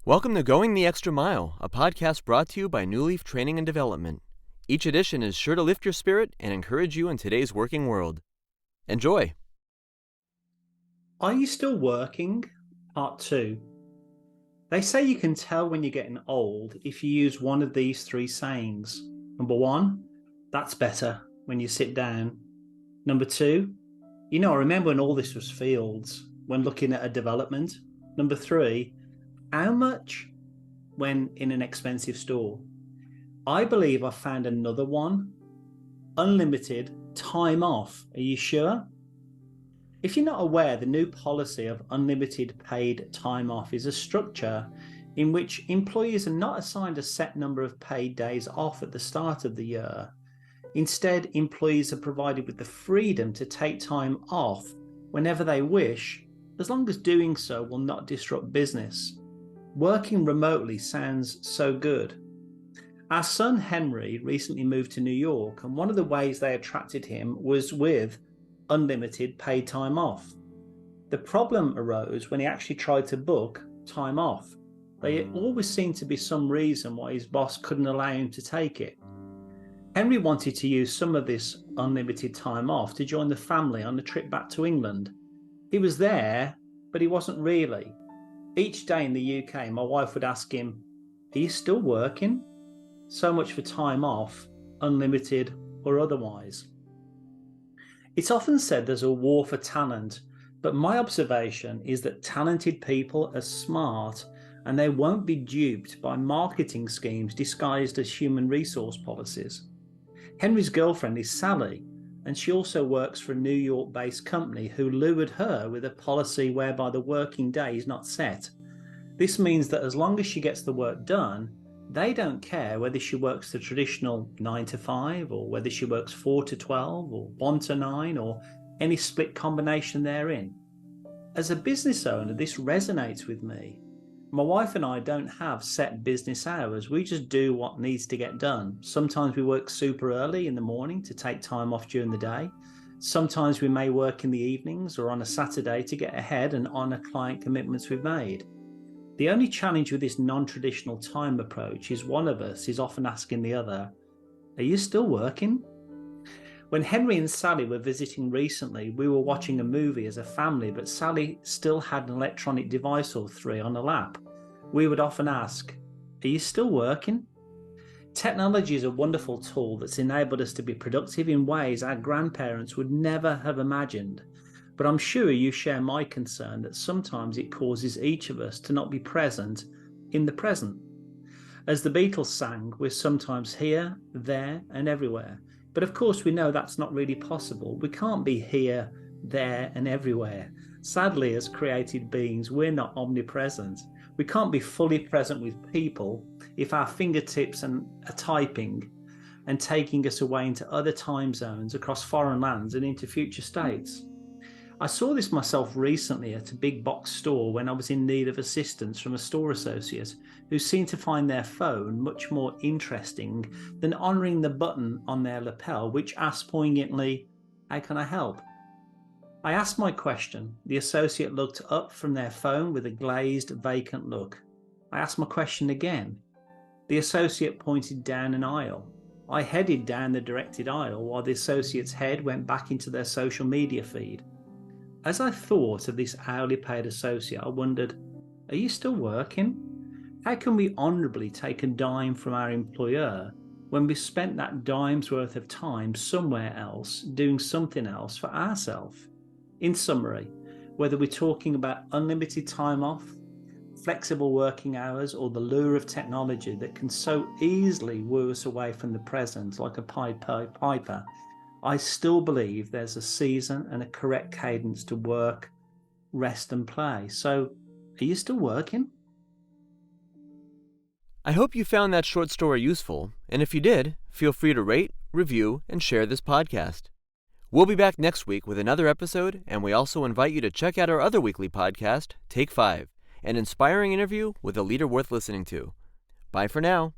Welcome to Going the Extra Mile, a podcast brought to you by Newleaf Training and Development. Each edition is sure to lift your spirit and encourage you in today's working world. Enjoy! Are you still working? Part 2. They say you can tell when you're getting old if you use one of these 3 sayings. Number 1, that's better when you sit down. Number 2, I remember when all this was fields, when looking at a development. Number 3, how much when in an expensive store? I believe I found another one. Unlimited time off. Are you sure? If you're not aware, the new policy of unlimited paid time off is a structure in which employees are not assigned a set number of paid days off at the start of the year. Instead, employees are provided with the freedom to take time off whenever they wish, as long as doing so will not disrupt business. Working remotely sounds so good. Our son Henry recently moved to New York, and one of the ways they attracted him was with unlimited paid time off. The problem arose when he actually tried to book time off. There always seemed to be some reason why his boss couldn't allow him to take it. Henry wanted to use some of this unlimited time off to join the family on a trip back to England. He was there, but he wasn't really. Each day in the UK, my wife would ask him, "Are you still working?" So much for time off, unlimited or otherwise. It's often said there's a war for talent, but my observation is that talented people are smart and they won't be duped by marketing schemes disguised as human resource policies. Henry's girlfriend is Sally, and she also works for a New York-based company who lured her with a policy whereby the working day is not set. This means that as long as she gets the work done, they don't care whether she works the traditional 9 to 5 or whether she works 4 to 12 or 1 to 9 or any split combination therein. As a business owner, this resonates with me. My wife and I don't have set business hours. We just do what needs to get done. Sometimes we work super early in the morning to take time off during the day. Sometimes we may work in the evenings or on a Saturday to get ahead and honour client commitments we've made. The only challenge with this non-traditional time approach is one of us is often asking the other, "Are you still working?" When Henry and Sally were visiting recently, we were watching a movie as a family, but Sally still had an electronic device or 3 on her lap. We would often ask, "Are you still working?" Technology is a wonderful tool that's enabled us to be productive in ways our grandparents would never have imagined. But I'm sure you share my concern that sometimes it causes each of us to not be present in the present. As the Beatles sang, we're sometimes here, there, and everywhere. But of course we know that's not really possible. We can't be here, there, and everywhere. Sadly, as created beings, we're not omnipresent. We can't be fully present with people if our fingertips are typing and taking us away into other time zones, across foreign lands, and into future states. I saw this myself recently at a big box store when I was in need of assistance from a store associate who seemed to find their phone much more interesting than honouring the button on their lapel which asked poignantly, "How can I help?" I asked my question. The associate looked up from their phone with a glazed, vacant look. I asked my question again. The associate pointed down an aisle. I headed down the directed aisle while the associate's head went back into their social media feed. As I thought of this hourly paid associate, I wondered, are you still working? How can we honourably take a dime from our employer when we've spent that dime's worth of time somewhere else doing something else for ourselves? In summary, whether we're talking about unlimited time off, flexible working hours, or the lure of technology that can so easily woo us away from the present like a Pied Piper, I still believe there's a season and a correct cadence to work, rest and play. So, are you still working? I hope you found that short story useful, and if you did, feel free to rate, review, and share this podcast. We'll be back next week with another episode, and we also invite you to check out our other weekly podcast, Take 5, an inspiring interview with a leader worth listening to. Bye for now.